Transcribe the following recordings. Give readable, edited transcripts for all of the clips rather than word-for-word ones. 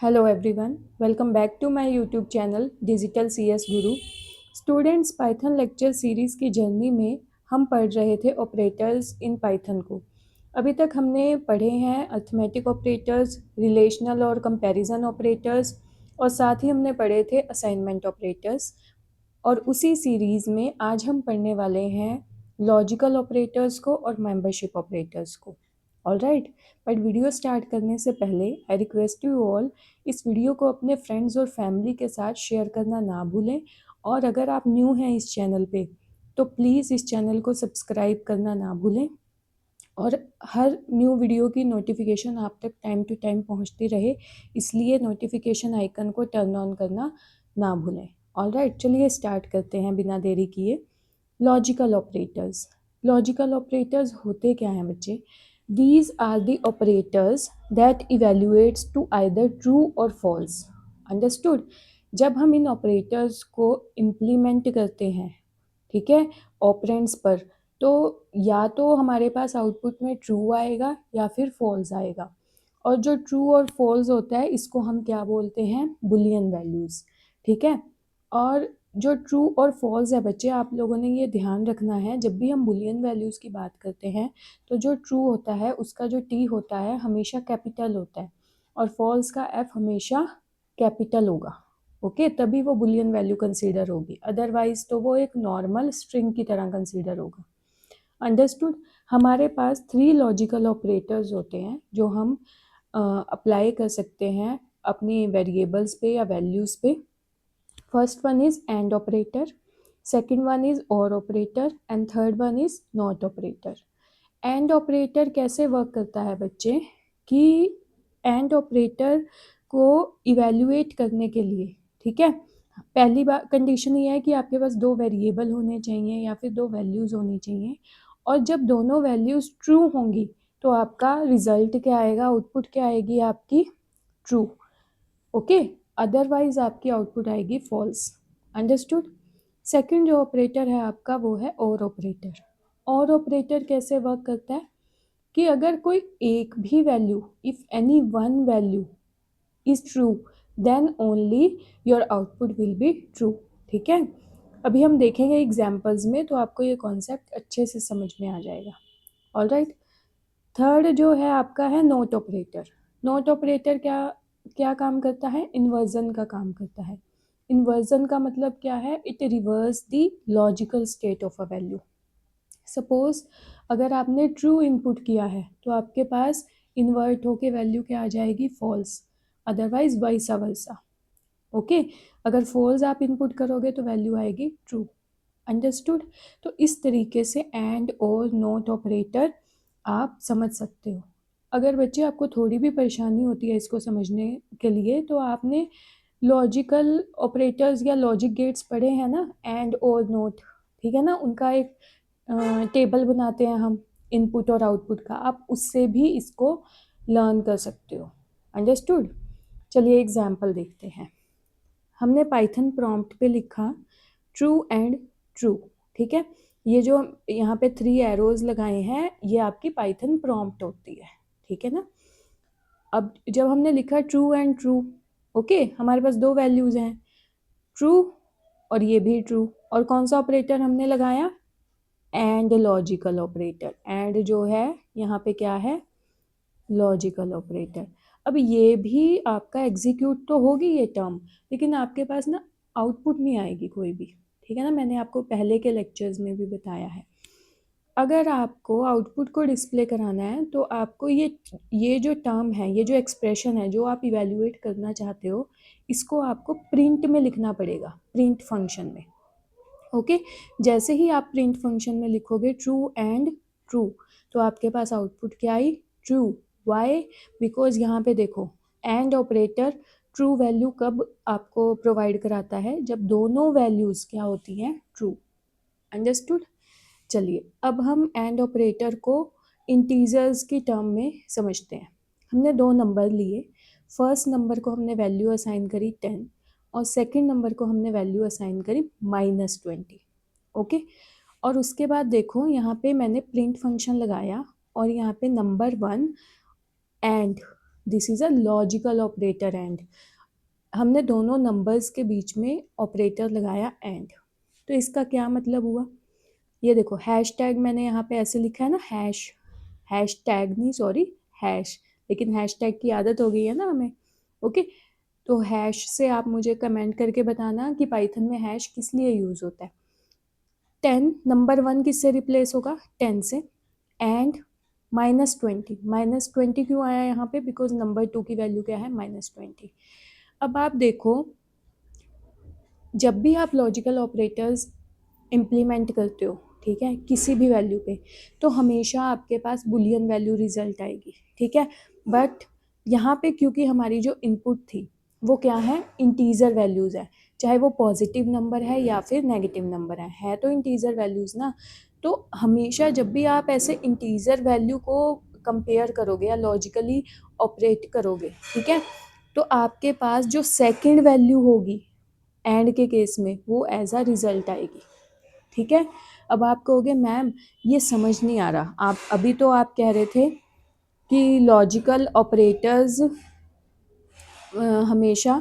Hello everyone, welcome back to my YouTube channel Digital CS Guru. Students Python lecture series की journey में हम पढ़ रहे थे ऑपरेटर्स इन पाइथन को। अभी तक हमने पढ़े हैं अर्थमेटिक ऑपरेटर्स, रिलेशनल और कंपैरिजन ऑपरेटर्स और साथ ही हमने पढ़े थे असाइनमेंट ऑपरेटर्स। और उसी सीरीज़ में आज हम पढ़ने वाले हैं लॉजिकल ऑपरेटर्स को और मेंबरशिप ऑपरेटर्स को। ऑलराइट, बट वीडियो स्टार्ट करने से पहले आई रिक्वेस्ट यू ऑल, इस वीडियो को अपने फ्रेंड्स और फैमिली के साथ शेयर करना ना भूलें। और अगर आप न्यू हैं इस चैनल पे तो प्लीज़ इस चैनल को सब्सक्राइब करना ना भूलें और हर न्यू वीडियो की नोटिफिकेशन आप तक टाइम टू टाइम पहुंचती रहे, इसलिए नोटिफिकेशन आइकन को टर्न ऑन करना ना भूलें। ऑलराइट, चलिए स्टार्ट करते हैं बिना देरी किए। Logical operators. लॉजिकल ऑपरेटर्स होते क्या हैं बच्चे? These are the operators that evaluates to either true or false. Understood? जब हम इन ऑपरेटर्स को इम्प्लीमेंट करते हैं, ठीक है, ऑपरेंड्स पर, तो या तो हमारे पास आउटपुट में ट्रू आएगा या फिर फॉल्स आएगा। और जो ट्रू और फॉल्स होता है इसको हम क्या बोलते हैं? Boolean values. ठीक है, और जो ट्रू और फॉल्स है बच्चे, आप लोगों ने ये ध्यान रखना है, जब भी हम बुलियन वैल्यूज़ की बात करते हैं तो जो ट्रू होता है उसका जो टी होता है हमेशा कैपिटल होता है और फॉल्स का एफ हमेशा कैपिटल होगा। ओके, तभी वो बुलियन वैल्यू कंसीडर होगी, अदरवाइज तो वो एक नॉर्मल स्ट्रिंग की तरह कंसीडर होगा। अंडरस्टूड? हमारे पास 3 लॉजिकल ऑपरेटर्स होते हैं जो हम अप्लाई कर सकते हैं अपनी वेरिएबल्स पे या वैल्यूज़ पे। First one is and operator, second one is or operator and third one is not operator. And operator कैसे वर्क करता है बच्चे कि एंड ऑपरेटर को इवेल्युएट करने के लिए, ठीक है, पहली बात कंडीशन ये है कि आपके पास 2 वेरिएबल होने चाहिए या फिर 2 वैल्यूज़ होनी चाहिए, और जब दोनों वैल्यूज़ ट्रू होंगी तो आपका रिजल्ट क्या आएगा, आउटपुट क्या आएगी आपकी? ट्रू। ओके, अदरवाइज आपकी आउटपुट आएगी फॉल्स। अंडरस्टूड? सेकंड जो ऑपरेटर है आपका वो है और ऑपरेटर। और ऑपरेटर कैसे वर्क करता है कि अगर कोई एक भी value, if any one value is true then only your output will be true. ठीक है, अभी हम देखेंगे एग्जाम्पल्स में तो आपको ये कॉन्सेप्ट अच्छे से समझ में आ जाएगा। ऑलराइट, थर्ड जो है आपका है नोट ऑपरेटर। नोट ऑपरेटर क्या क्या काम करता है? इन्वर्जन का काम करता है। इन्वर्जन का मतलब क्या है? It reverse the logical state of a value. Suppose अगर आपने ट्रू इनपुट किया है तो आपके पास इन्वर्ट होके वैल्यू क्या आ जाएगी? फॉल्स, अदरवाइज वाइसा वर्सा। ओके, अगर फॉल्स आप इनपुट करोगे तो वैल्यू आएगी ट्रू। अंडरस्टूड? तो इस तरीके से एंड और नोट ऑपरेटर आप समझ सकते हो। अगर बच्चे आपको थोड़ी भी परेशानी होती है इसको समझने के लिए तो आपने लॉजिकल ऑपरेटर्स या लॉजिक गेट्स पढ़े हैं ना, एंड और नोट, ठीक है ना, उनका एक टेबल बनाते हैं हम इनपुट और आउटपुट का, आप उससे भी इसको लर्न कर सकते हो। अंडरस्टूड? चलिए एग्जाम्पल देखते हैं। हमने पाइथन प्रॉम्प्ट पे लिखा ट्रू एंड ट्रू, ठीक है, ये जो यहाँ पे 3 एरोज लगाए हैं ये आपकी पाइथन प्रॉम्प्ट होती है, ठीक है ना। अब जब हमने लिखा ट्रू एंड ट्रू, ओके, हमारे पास 2 वैल्यूज़ हैं, ट्रू और ये भी ट्रू, और कौन सा ऑपरेटर हमने लगाया? And logical operator. एंड जो है यहाँ पे क्या है? Logical operator. अब ये भी आपका एग्जीक्यूट तो होगी ये टर्म, लेकिन आपके पास ना आउटपुट नहीं आएगी कोई भी, ठीक है ना, मैंने आपको पहले के लेक्चर्स में भी बताया है। अगर आपको आउटपुट को डिस्प्ले कराना है तो आपको ये जो टर्म है, ये जो एक्सप्रेशन है जो आप इवेल्युएट करना चाहते हो, इसको आपको प्रिंट में लिखना पड़ेगा, प्रिंट फंक्शन में। ओके, जैसे ही आप प्रिंट फंक्शन में लिखोगे ट्रू एंड ट्रू तो आपके पास आउटपुट क्या आई? ट्रू। वाई? बिकॉज यहाँ पे देखो एंड ऑपरेटर ट्रू वैल्यू कब आपको प्रोवाइड कराता है? जब दोनों वैल्यूज़ क्या होती हैं? ट्रू। अंडरस्टूड? चलिए अब हम एंड ऑपरेटर को इंटीजर्स की टर्म में समझते हैं। हमने 2 नंबर लिए, फर्स्ट नंबर को हमने वैल्यू असाइन करी 10 और सेकंड नंबर को हमने वैल्यू असाइन करी -20। ओके, और उसके बाद देखो यहाँ पे मैंने प्रिंट फंक्शन लगाया और यहाँ पे number 1 and this is a logical operator and. हमने दोनों नंबर्स के बीच में ऑपरेटर लगाया एंड। तो इसका क्या मतलब हुआ, ये देखो हैश टैग मैंने यहाँ पे ऐसे लिखा है ना, हैश टैग नहीं सॉरी हैश, लेकिन हैश टैग की आदत हो गई है ना हमें। ओके, तो हैश से आप मुझे कमेंट करके बताना कि पाइथन में हैश किस लिए यूज़ होता है। 10 नंबर 1 किससे रिप्लेस होगा, 10 से, एंड -20 क्यों आया यहाँ पे, बिकॉज नंबर 2 की वैल्यू क्या है, -20। अब आप देखो, जब भी आप लॉजिकल ऑपरेटर्स इम्प्लीमेंट करते हो, ठीक है, किसी भी वैल्यू पे, तो हमेशा आपके पास बुलियन वैल्यू रिजल्ट आएगी, ठीक है। बट यहाँ पे क्योंकि हमारी जो इनपुट थी वो क्या है, इंटीजर वैल्यूज़ है, चाहे वो पॉजिटिव नंबर है या फिर नेगेटिव नंबर है तो इंटीजर वैल्यूज़ ना। तो हमेशा जब भी आप ऐसे इंटीजर वैल्यू को कंपेयर करोगे या लॉजिकली ऑपरेट करोगे, ठीक है, तो आपके पास जो सेकंड वैल्यू होगी एंड के केस में वो एज अ रिजल्ट आएगी, ठीक है। अब आप कहोगे मैम ये समझ नहीं आ रहा, आप अभी तो आप कह रहे थे कि लॉजिकल ऑपरेटर्स हमेशा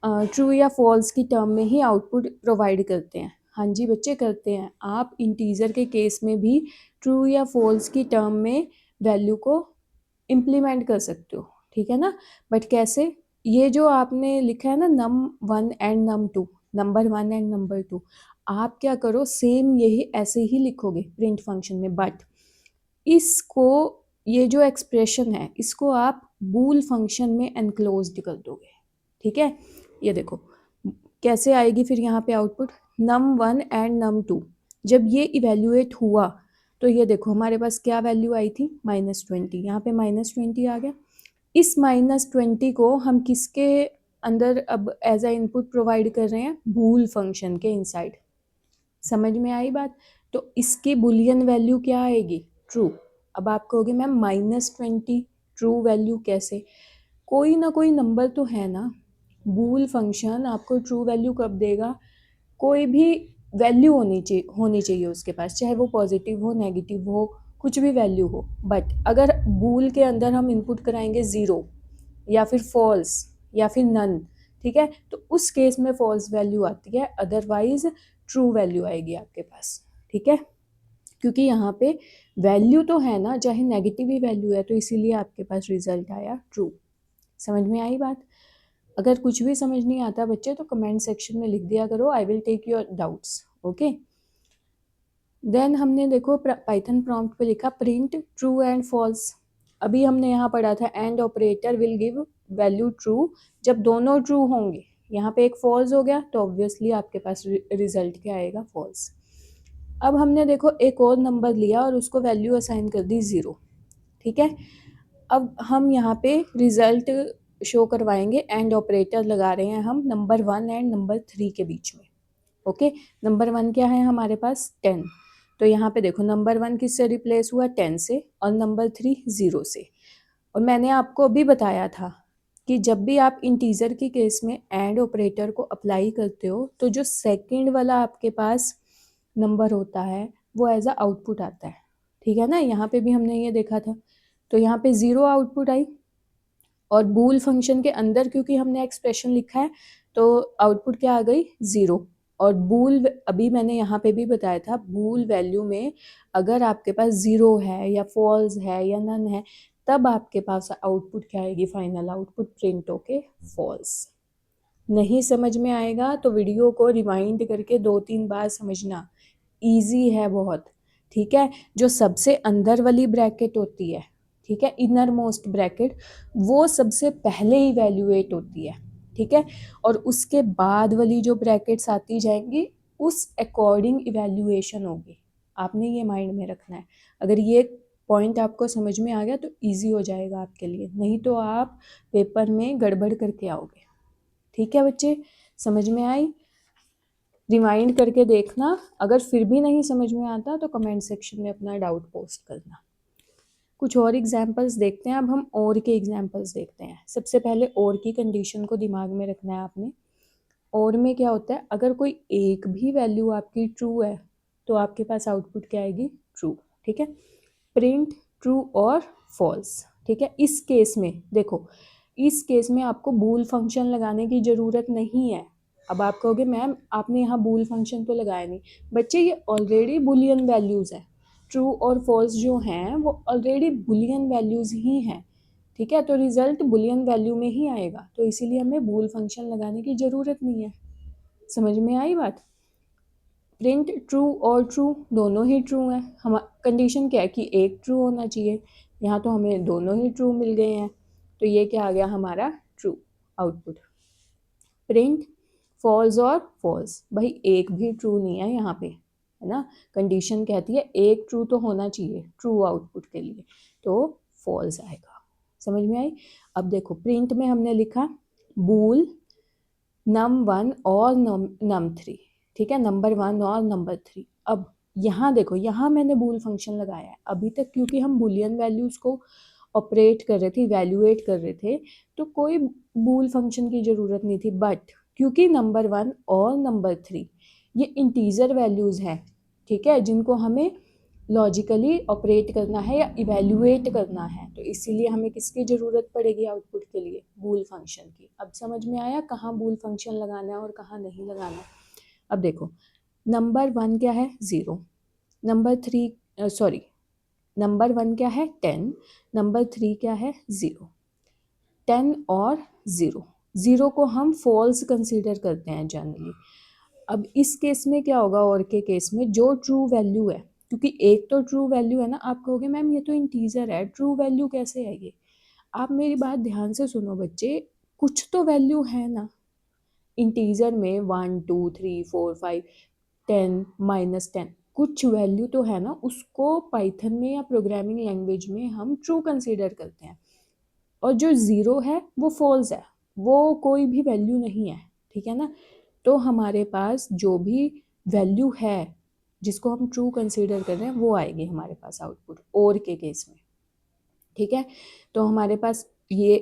ट्रू या फॉल्स की टर्म में ही आउटपुट प्रोवाइड करते हैं। हाँ जी बच्चे करते हैं, आप इंटीजर के केस में भी ट्रू या फॉल्स की टर्म में वैल्यू को इम्प्लीमेंट कर सकते हो, ठीक है ना। बट कैसे, ये जो आपने लिखा है ना num1 and num2, number 1 and number 2, आप क्या करो सेम यही ऐसे ही लिखोगे प्रिंट फंक्शन में, बट इसको, ये जो एक्सप्रेशन है इसको आप बूल फंक्शन में एनक्लोज्ड कर दोगे, ठीक है। ये देखो कैसे आएगी फिर यहाँ पे आउटपुट, num1 एंड num2 जब ये इवेल्युएट हुआ तो ये देखो हमारे पास क्या वैल्यू आई थी, -20, यहाँ पे -20 आ गया। इस -20 को हम किसके अंदर अब एज अ इनपुट प्रोवाइड कर रहे हैं, बूल फंक्शन के इनसाइड। समझ में आई बात, तो इसकी बुलियन वैल्यू क्या आएगी, ट्रू। अब आप कहोगे मैम -20 ट्रू वैल्यू कैसे, कोई ना कोई नंबर तो है ना, बूल फंक्शन आपको ट्रू वैल्यू कब देगा, कोई भी वैल्यू होनी चाहिए उसके पास, चाहे वो पॉजिटिव हो नेगेटिव हो कुछ भी वैल्यू हो। बट अगर बूल के अंदर हम इनपुट कराएंगे 0 या फिर फॉल्स या फिर नन, ठीक है, तो उस केस में फॉल्स वैल्यू आती है, अदरवाइज ट्रू वैल्यू आएगी आपके पास, ठीक है। क्योंकि यहाँ पे वैल्यू तो है ना, चाहे नेगेटिव ही वैल्यू है, तो इसीलिए आपके पास रिजल्ट आया ट्रू। समझ में आई बात। अगर कुछ भी समझ नहीं आता बच्चे तो कमेंट सेक्शन में लिख दिया करो, I will take your doubts, okay. Then हमने देखो पाइथन प्रॉम्प्ट पे लिखा प्रिंट ट्रू एंड फॉल्स। अभी हमने यहाँ पढ़ा था and operator will give value true जब दोनों ट्रू होंगे, यहाँ पे एक फॉल्स हो गया तो ऑब्वियसली आपके पास रिजल्ट क्या आएगा, फॉल्स। अब हमने देखो एक और नंबर लिया और उसको वैल्यू असाइन कर दी 0, ठीक है। अब हम यहाँ पे रिजल्ट शो करवाएंगे, एंड ऑपरेटर लगा रहे हैं हम नंबर 1 एंड नंबर 3 के बीच में, ओके। नंबर 1 क्या है हमारे पास 10, तो यहाँ पे देखो नंबर 1 किससे रिप्लेस हुआ, 10 से, और नंबर 3 0 से। और मैंने आपको अभी बताया था कि जब भी आप इंटीजर के केस में एंड ऑपरेटर को अप्लाई करते हो तो जो सेकंड वाला आपके पास नंबर होता है वो एज अ आउटपुट आता है, ठीक है ना। यहाँ पे भी हमने ये देखा था, तो यहाँ पे 0 आउटपुट आई, और बूल फंक्शन के अंदर क्योंकि हमने एक्सप्रेशन लिखा है तो आउटपुट क्या आ गई, 0। और बूल अभी मैंने यहाँ पे भी बताया था, बूल वैल्यू में अगर आपके पास 0 है या फॉल्स है या नन है तब आपके पास आउटपुट क्या आएगी, फाइनल आउटपुट प्रिंट होके फॉल्स। नहीं समझ में आएगा तो वीडियो को रिवाइंड करके 2-3 बार समझना, ईजी है बहुत, ठीक है। जो सबसे अंदर वाली ब्रैकेट होती है, ठीक है, इनर मोस्ट ब्रैकेट, वो सबसे पहले इवैल्यूएट होती है, ठीक है, और उसके बाद वाली जो ब्रैकेट्स आती जाएंगी उस अकॉर्डिंग इवैल्यूएशन होगी। आपने ये माइंड में रखना है, अगर ये पॉइंट आपको समझ में आ गया तो इजी हो जाएगा आपके लिए, नहीं तो आप पेपर में गड़बड़ करके आओगे, ठीक है बच्चे। समझ में आई, रिमाइंड करके देखना, अगर फिर भी नहीं समझ में आता तो कमेंट सेक्शन में अपना डाउट पोस्ट करना। कुछ और एग्जाम्पल्स देखते हैं, अब हम और के एग्जाम्पल्स देखते हैं। सबसे पहले और की कंडीशन को दिमाग में रखना है आपने। और में क्या होता है, अगर कोई एक भी वैल्यू आपकी ट्रू है तो आपके पास आउटपुट क्या आएगी, ट्रू, ठीक है। प्रिंट ट्रू और फॉल्स, ठीक है। इस केस में देखो, इस केस में आपको बूल फंक्शन लगाने की ज़रूरत नहीं है। अब आप कहोगे मैम आपने यहाँ बूल फंक्शन तो लगाया नहीं। बच्चे ये ऑलरेडी बुलियन वैल्यूज़ है, ट्रू और फॉल्स जो हैं वो ऑलरेडी बुलियन वैल्यूज़ ही हैं, ठीक है। तो रिजल्ट बुलियन वैल्यू में ही आएगा, तो इसीलिए हमें बूल फंक्शन लगाने की ज़रूरत नहीं है। समझ में आई बात। प्रिंट ट्रू और ट्रू दोनों ही ट्रू हैं। हम कंडीशन क्या है कि एक ट्रू होना चाहिए, यहाँ तो हमें दोनों ही ट्रू मिल गए हैं, तो ये क्या आ गया हमारा ट्रू आउटपुट। प्रिंट फॉल्स और फॉल्स, भाई एक भी ट्रू नहीं है यहाँ पे, है ना। कंडीशन कहती है एक ट्रू तो होना चाहिए ट्रू आउटपुट के लिए, तो फॉल्स आएगा। समझ में आई। अब देखो प्रिंट में हमने लिखा बूल num1 और num3, ठीक है, नंबर 1 और नंबर 3। अब यहाँ देखो, यहाँ मैंने बूल फंक्शन लगाया है अभी तक, क्योंकि हम बुलियन वैल्यूज़ को ऑपरेट कर रहे थे, इवेल्युएट कर रहे थे, तो कोई बूल फंक्शन की ज़रूरत नहीं थी। बट क्योंकि नंबर 1 और नंबर 3 ये इंटीजर वैल्यूज़ हैं, ठीक है, जिनको हमें लॉजिकली ऑपरेट करना है या इवेल्युएट करना है, तो इसीलिए हमें किसकी ज़रूरत पड़ेगी आउटपुट के लिए, बूल फंक्शन की। अब समझ में आया कहाँ बूल फंक्शन लगाना है और कहाँ नहीं लगाना। अब देखो नंबर 1 क्या है 0, नंबर 3 सॉरी नंबर 1 क्या है 10, नंबर 3 क्या है 0। 10 और 0 को हम फॉल्स कंसीडर करते हैं जनरली। अब इस केस में क्या होगा, और के केस में जो ट्रू वैल्यू है, क्योंकि एक तो ट्रू वैल्यू है ना, आप कहोगे मैम ये तो इंटीजर है, ट्रू वैल्यू कैसे है ये। आप मेरी बात ध्यान से सुनो बच्चे, कुछ तो वैल्यू है ना इंटीजर में, 1 2 3 4 5 10 -10, कुछ वैल्यू तो है ना, उसको पाइथन में या प्रोग्रामिंग लैंग्वेज में हम ट्रू कंसीडर करते हैं। और जो ज़ीरो है वो फॉल्स है, वो कोई भी वैल्यू नहीं है, ठीक है ना। तो हमारे पास जो भी वैल्यू है जिसको हम ट्रू कंसीडर कर रहे हैं वो आएगी हमारे पास आउटपुट और के केस में, ठीक है। तो हमारे पास ये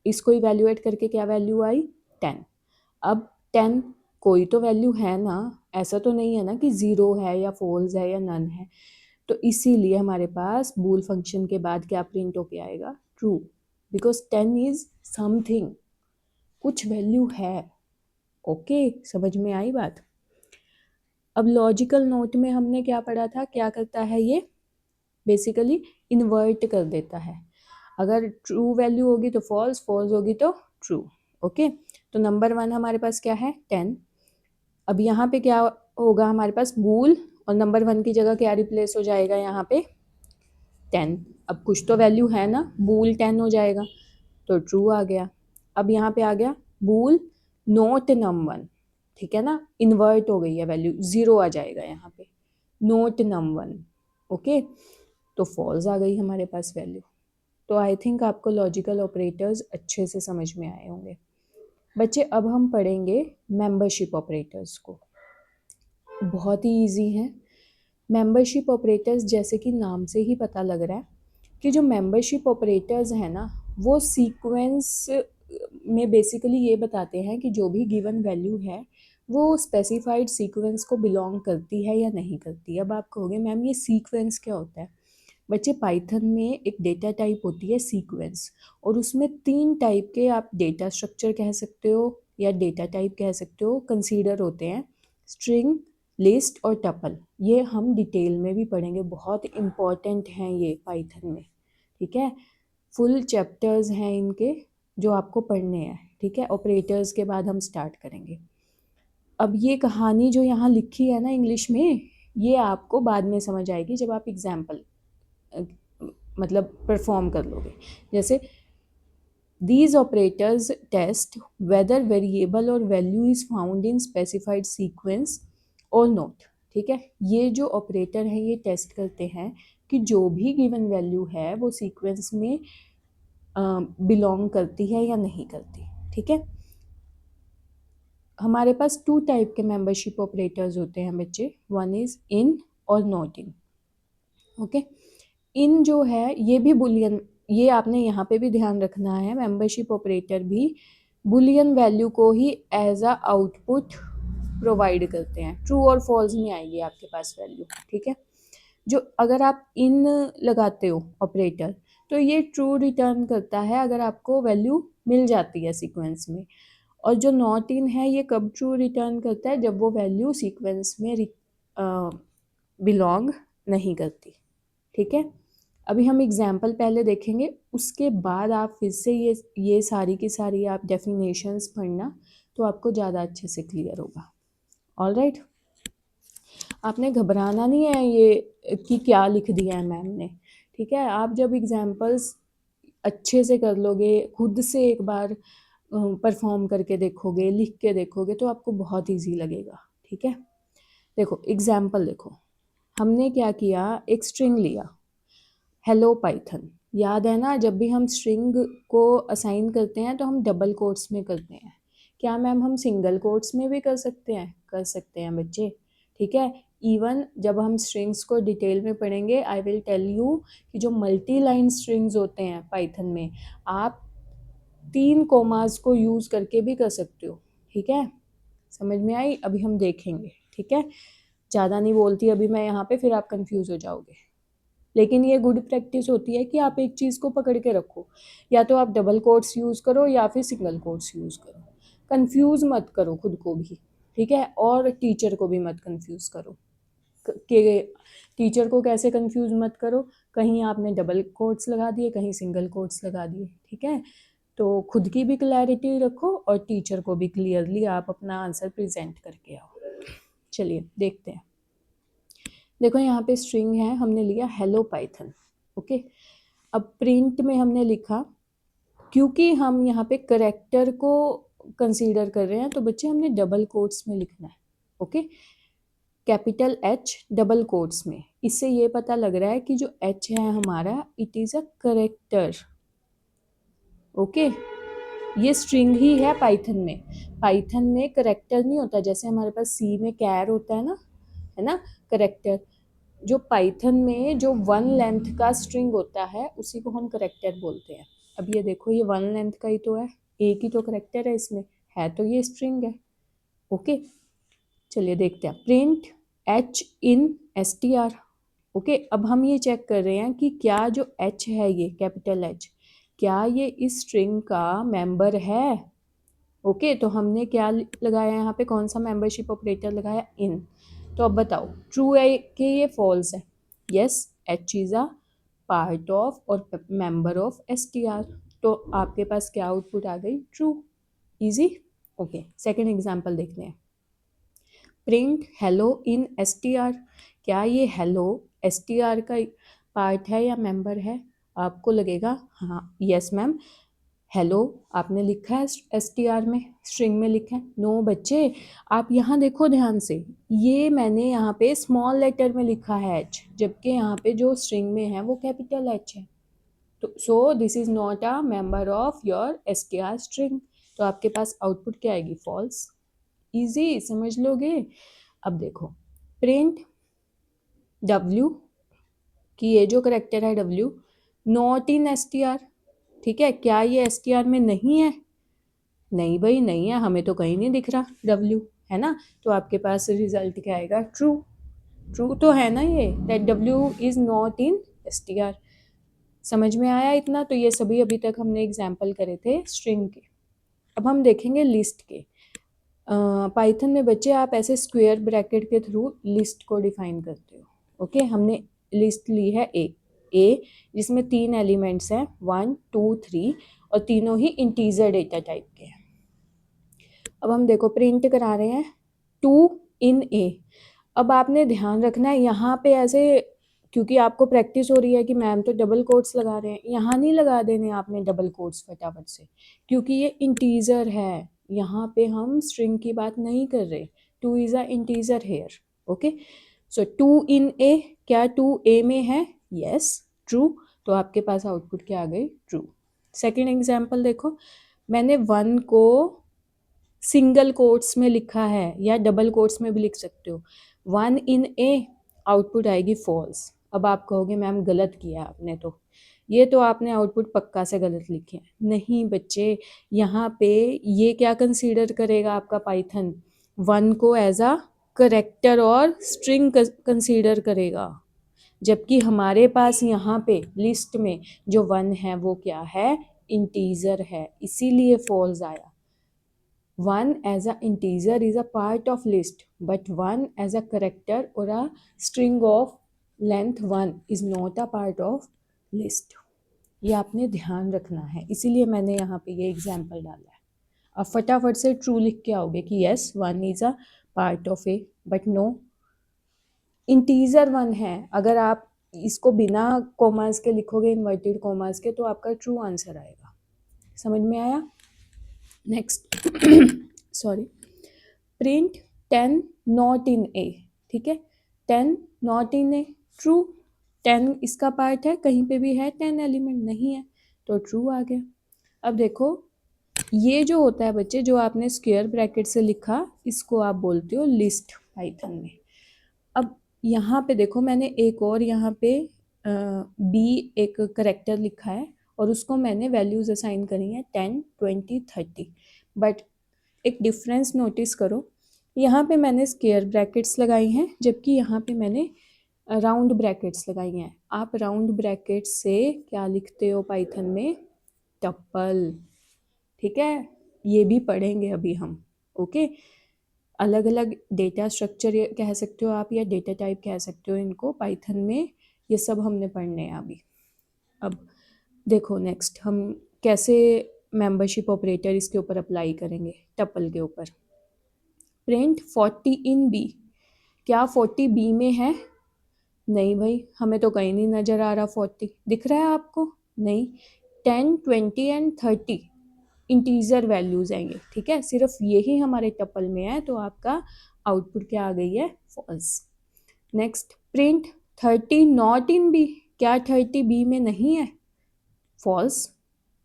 इसको इवैल्यूएट करके क्या वैल्यू आई 10। अब 10 कोई तो वैल्यू है ना, ऐसा तो नहीं है ना कि 0 है या फॉल्स है या नन है, तो इसीलिए हमारे पास बूल फंक्शन के बाद क्या प्रिंट होके आएगा ट्रू, बिकॉज 10 इज समथिंग, कुछ वैल्यू है। ओके, समझ में आई बात। अब लॉजिकल नोट में हमने क्या पढ़ा था, क्या करता है ये बेसिकली इन्वर्ट कर देता है, अगर ट्रू वैल्यू होगी तो फॉल्स, फॉल्स होगी तो ट्रू। ओके, तो नंबर 1 हमारे पास क्या है 10। अब यहाँ पे क्या होगा हमारे पास बूल, और नंबर 1 की जगह क्या रिप्लेस हो जाएगा यहाँ पे 10। अब कुछ तो वैल्यू है ना, बूल 10 हो जाएगा तो ट्रू आ गया। अब यहाँ पे आ गया बूल नोट num1, ठीक है ना, इन्वर्ट हो गई है वैल्यू, 0 आ जाएगा यहाँ पे, नोट num1। ओके, तो फॉल्स आ गई हमारे पास वैल्यू। तो आई थिंक आपको लॉजिकल ऑपरेटर्स अच्छे से समझ में आए होंगे बच्चे। अब हम पढ़ेंगे मेंबरशिप ऑपरेटर्स को, बहुत ही इजी है। मेंबरशिप ऑपरेटर्स जैसे कि नाम से ही पता लग रहा है कि जो मेंबरशिप ऑपरेटर्स हैं ना, वो सीक्वेंस में बेसिकली ये बताते हैं कि जो भी गिवन वैल्यू है वो स्पेसिफाइड सीक्वेंस को बिलोंग करती है या नहीं करती। अब आप कहोगे मैम ये सीक्वेंस क्या होता है। बच्चे पाइथन में एक डेटा टाइप होती है सीक्वेंस, और उसमें 3 टाइप के आप डेटा स्ट्रक्चर कह सकते हो या डेटा टाइप कह सकते हो कंसीडर होते हैं, स्ट्रिंग, लिस्ट और टपल। ये हम डिटेल में भी पढ़ेंगे, बहुत इम्पॉर्टेंट हैं ये पाइथन में, ठीक है। फुल चैप्टर्स हैं इनके जो आपको पढ़ने हैं, ठीक है। ऑपरेटर्स के बाद हम स्टार्ट करेंगे। अब ये कहानी जो यहाँ लिखी है ना इंग्लिश में, ये आपको बाद में समझ आएगी जब आप एग्जाम्पल मतलब परफॉर्म कर लोगे। जैसे these operators test whether variable और value is found in specified sequence or not, ठीक है। ये जो ऑपरेटर है ये टेस्ट करते हैं कि जो भी गिवन वैल्यू है वो सीक्वेंस में बिलोंग करती है या नहीं करती, ठीक है। हमारे पास 2 टाइप के मेंबरशिप ऑपरेटर्स होते हैं बच्चे, वन इज इन और नॉट इन। ओके, इन जो है ये भी बुलियन, ये आपने यहाँ पे भी ध्यान रखना है, मेंबरशिप ऑपरेटर भी बुलियन वैल्यू को ही एज अ आउटपुट प्रोवाइड करते हैं, ट्रू और फॉल्स में आएगी आपके पास वैल्यू, ठीक है। जो अगर आप इन लगाते हो ऑपरेटर तो ये ट्रू रिटर्न करता है अगर आपको वैल्यू मिल जाती है सीक्वेंस में। और जो नॉट इन है ये कब ट्रू रिटर्न करता है, जब वो वैल्यू सीक्वेंस में बिलोंग नहीं करती। ठीक है, अभी हम एग्जाम्पल पहले देखेंगे, उसके बाद आप फिर से ये सारी की सारी आप डेफिनेशंस पढ़ना, तो आपको ज़्यादा अच्छे से क्लियर होगा। ऑल राइट, आपने घबराना नहीं है ये कि क्या लिख दिया है मैम ने। ठीक है, आप जब एग्जाम्पल्स अच्छे से कर लोगे, खुद से एक बार परफॉर्म करके देखोगे, लिख के देखोगे, तो आपको बहुत इजी लगेगा। ठीक है, देखो एग्जाम्पल देखो, हमने क्या किया, एक स्ट्रिंग लिया हेलो पाइथन। याद है ना, जब भी हम स्ट्रिंग को असाइन करते हैं तो हम डबल कोट्स में करते हैं। क्या मैम हम सिंगल कोट्स में भी कर सकते हैं? कर सकते हैं बच्चे। ठीक है, इवन जब हम स्ट्रिंग्स को डिटेल में पढ़ेंगे, आई विल टेल यू कि जो मल्टी लाइन स्ट्रिंग्स होते हैं पाइथन में, आप 3 कोमास को यूज़ करके भी कर सकते हो। ठीक है, समझ में आई? अभी हम देखेंगे। ठीक है, ज़्यादा नहीं बोलती अभी मैं यहाँ पे, फिर आप कंफ्यूज हो जाओगे। लेकिन ये गुड प्रैक्टिस होती है कि आप एक चीज़ को पकड़ के रखो, या तो आप डबल कोट्स यूज़ करो या फिर सिंगल कोट्स यूज़ करो। कंफ्यूज मत करो खुद को भी। ठीक है, और टीचर को भी मत कंफ्यूज करो कि टीचर को कैसे कंफ्यूज मत करो, कहीं आपने डबल कोट्स लगा दिए, कहीं सिंगल कोट्स लगा दिए। ठीक है, तो खुद की भी क्लैरिटी रखो और टीचर को भी क्लियरली आप अपना आंसर प्रेजेंट करके आओ। चलिए देखते हैं। देखो यहाँ पे स्ट्रिंग है, हमने लिया हेलो पाइथन। ओके, अब प्रिंट में हमने लिखा, क्योंकि हम यहाँ पे करेक्टर को कंसीडर कर रहे हैं तो बच्चे हमने डबल कोट्स में लिखना है। Okay, capital H double quotes में। इससे ये पता लग रहा है कि जो एच है हमारा, it is a character. Okay, ये स्ट्रिंग ही है पाइथन में। पाइथन में करेक्टर नहीं होता, जैसे हमारे पास सी में कैर होता है ना करेक्टर। जो पाइथन में जो 1 लेंथ का स्ट्रिंग होता है उसी को हम करेक्टर बोलते हैं। अब ये देखो, ये 1 लेंथ का ही तो है, एक ही तो करेक्टर है इसमें, है तो ये स्ट्रिंग है। ओके, चलिए देखते हैं, print H in S T are. Okay, अब हम ये चेक कर रहे हैं कि क्या जो एच है, ये कैपिटल एच, क्या ये इस स्ट्रिंग का मेंबर है। ओके, तो हमने क्या लगाया यहाँ पे, कौन सा मेंबरशिप ऑपरेटर लगाया, इन। तो अब बताओ ट्रू है कि ये फॉल्स है? Yes, H is a part of or member of S T R. तो आपके पास क्या आउटपुट आ गई, true. Easy. Okay, second example देखते हैं, print hello in S T R. क्या ये हेलो एस टी आर का पार्ट है या मेंबर है? आपको लगेगा हाँ, यस मैम, हेलो आपने लिखा है एस टी आर में, स्ट्रिंग में लिखा है। नो बच्चे, आप यहाँ देखो ध्यान से, ये मैंने यहाँ पे स्मॉल लेटर में लिखा है एच, जबकि यहाँ पे जो स्ट्रिंग में है वो कैपिटल एच है। तो so this is not a member of your S T are string. तो आपके पास आउटपुट क्या आएगी, फॉल्स। इजी, समझ लोगे। अब देखो, प्रिंट डब्ल्यू, कि ये जो करेक्टर है W not in S T are. ठीक है, क्या ये एस टी आर में नहीं है? नहीं भाई, नहीं है, हमें तो कहीं नहीं दिख रहा डब्ल्यू, है ना। तो आपके पास रिजल्ट क्या आएगा, ट्रू। ट्रू तो है ना ये, that W is not in S T are. समझ में आया इतना? तो ये सभी अभी तक हमने एग्जाम्पल करे थे स्ट्रिंग के। अब हम देखेंगे लिस्ट के। पाइथन में बच्चे आप ऐसे स्क्वायर ब्रैकेट के थ्रू लिस्ट को डिफाइन करते हो। ओके, हमने लिस्ट ली है ए जिसमें 3 एलिमेंट्स हैं, 1 2 3, और तीनों ही इंटीजर डेटा टाइप के हैं। अब हम देखो प्रिंट करा रहे हैं 2 इन ए। अब आपने ध्यान रखना है यहाँ पे ऐसे, क्योंकि आपको प्रैक्टिस हो रही है कि मैम तो डबल कोट्स लगा रहे हैं, यहाँ नहीं लगा देने आपने डबल कोट्स फटाफट से, क्योंकि ये इंटीजर है। यहाँ पे हम स्ट्रिंग की बात नहीं कर रहे, 2 is a integer here. Okay, so 2 in A, क्या 2 ए में है? Yes, true. तो आपके पास आउटपुट क्या आ गई, ट्रू। सेकेंड एग्जाम्पल देखो, मैंने 1 को सिंगल कोट्स में लिखा है या डबल कोट्स में भी लिख सकते हो, 1 इन ए, आउटपुट आएगी फॉल्स। अब आप कहोगे मैम गलत किया आपने, तो ये तो आपने आउटपुट पक्का से गलत लिखे हैं। नहीं बच्चे, यहाँ पे ये क्या कंसीडर करेगा आपका पाइथन, 1 को एज अ करेक्टर और स्ट्रिंग कंसीडर करेगा। जबकि हमारे पास यहाँ पे लिस्ट में जो 1 है वो क्या है, इंटीजर है, इसीलिए फॉल्स आया। 1 as a integer is a part of list, but 1 as a character or a string of length 1 is not a part of list। ये आपने ध्यान रखना है, इसीलिए मैंने यहाँ पे ये एग्जाम्पल डाला है। अब फटाफट से ट्रू लिख के आओगे कि yes 1 is a part of A, but no, integer 1 है। अगर आप इसको बिना कोमास के लिखोगे, इन्वर्टेड कोमास के, तो आपका ट्रू आंसर आएगा। समझ में आया? Next sorry, print 10 not in A. ठीक है, 10 नॉट इन ए, ट्रू। 10 इसका पार्ट है, कहीं पे भी है, 10 एलिमेंट नहीं है, तो ट्रू आ गया। अब देखो, ये जो होता है बच्चे, जो आपने स्क्वायर ब्रैकेट से लिखा, इसको आप बोलते हो लिस्ट पाइथन में। अब यहाँ पे देखो, मैंने एक और यहाँ पे बी एक करेक्टर लिखा है और उसको मैंने वैल्यूज असाइन करी हैं 10, 20, 30। बट एक डिफरेंस नोटिस करो, यहाँ पे मैंने स्क्वायर ब्रैकेट्स लगाई हैं, जबकि यहाँ पे मैंने राउंड ब्रैकेट्स लगाई हैं। आप राउंड ब्रैकेट से क्या लिखते हो पाइथन में? टपल। ठीक है, ये भी पढ़ेंगे अभी हम। ओके, अलग अलग डेटा स्ट्रक्चर कह सकते हो आप, या डेटा टाइप कह सकते हो इनको पाइथन में, ये सब हमने पढ़ने हैं अभी। अब देखो नेक्स्ट हम कैसे मेंबरशिप ऑपरेटर इसके ऊपर अप्लाई करेंगे, टपल के ऊपर। प्रिंट 40 इन बी। क्या 40 बी में है? नहीं भाई, हमें तो कहीं नहीं नज़र आ रहा। 40 दिख रहा है आपको? नहीं। 10, 20 एंड 30 इंटीजर वैल्यूज आएंगे। ठीक है, सिर्फ यही हमारे टपल में है, तो आपका आउटपुट क्या आ गई है? False. Next, print 30 not in B. क्या 30 बी में नहीं है? फॉल्स।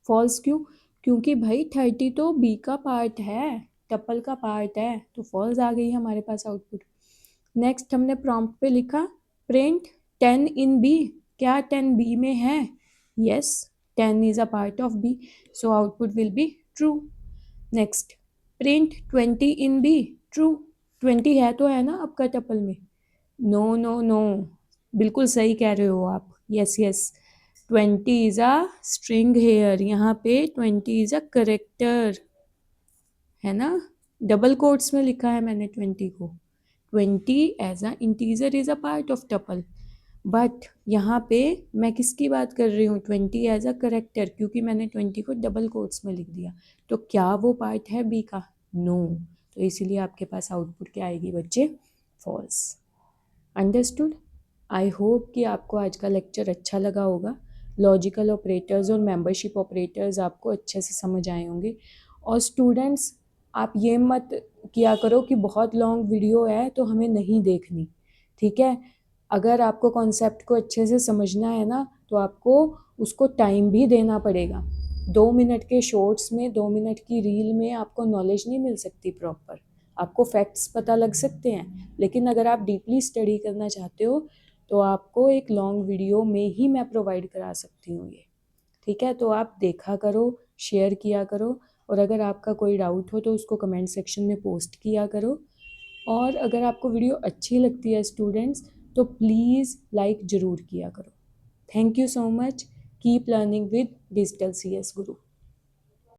फॉल्स क्यों? क्योंकि भाई 30 तो बी का पार्ट है, टपल का पार्ट है, तो फॉल्स आ गई हमारे पास आउटपुट। नेक्स्ट हमने प्रॉम्प्ट पे लिखा प्रिंट 10 इन बी। क्या 10 बी में है? Yes, 10 is a part of B, so output will be true. Next, print 20 in B. True. 20 है तो है ना आपका टपल में? नो नो नो, बिल्कुल सही कह रहे हो आप। Yes yes, 20 is a string here, यहाँ पे 20 is a character है ना, डबल कोट्स में लिखा है मैंने 20 को। 20 as a integer is a part of tuple, but यहाँ पे मैं किसकी बात कर रही हूँ? 20 एज अ करेक्टर, क्योंकि मैंने 20 को डबल कोट्स में लिख दिया। तो क्या वो पार्ट है बी का? नो। तो इसीलिए आपके पास आउटपुट क्या आएगी बच्चे? फॉल्स। अंडरस्टूड? आई होप कि आपको आज का लेक्चर अच्छा लगा होगा। लॉजिकल ऑपरेटर्स और मेंबरशिप ऑपरेटर्स आपको अच्छे से समझ आए होंगे। और स्टूडेंट्स, आप ये मत किया करो कि बहुत लॉन्ग वीडियो है तो हमें नहीं देखनी। ठीक है, अगर आपको कॉन्सेप्ट को अच्छे से समझना है ना, तो आपको उसको टाइम भी देना पड़ेगा। 2 मिनट के शॉर्ट्स में, 2 मिनट की रील में आपको नॉलेज नहीं मिल सकती प्रॉपर। आपको फैक्ट्स पता लग सकते हैं, लेकिन अगर आप डीपली स्टडी करना चाहते हो तो आपको एक लॉन्ग वीडियो में ही मैं प्रोवाइड करा सकती हूँ ये। ठीक है, तो आप देखा करो, शेयर किया करो, और अगर आपका कोई डाउट हो तो उसको कमेंट सेक्शन में पोस्ट किया करो। और अगर आपको वीडियो अच्छी लगती है स्टूडेंट्स, तो प्लीज़ लाइक ज़रूर किया करो। Thank you so much. Keep learning with digital CS Guru.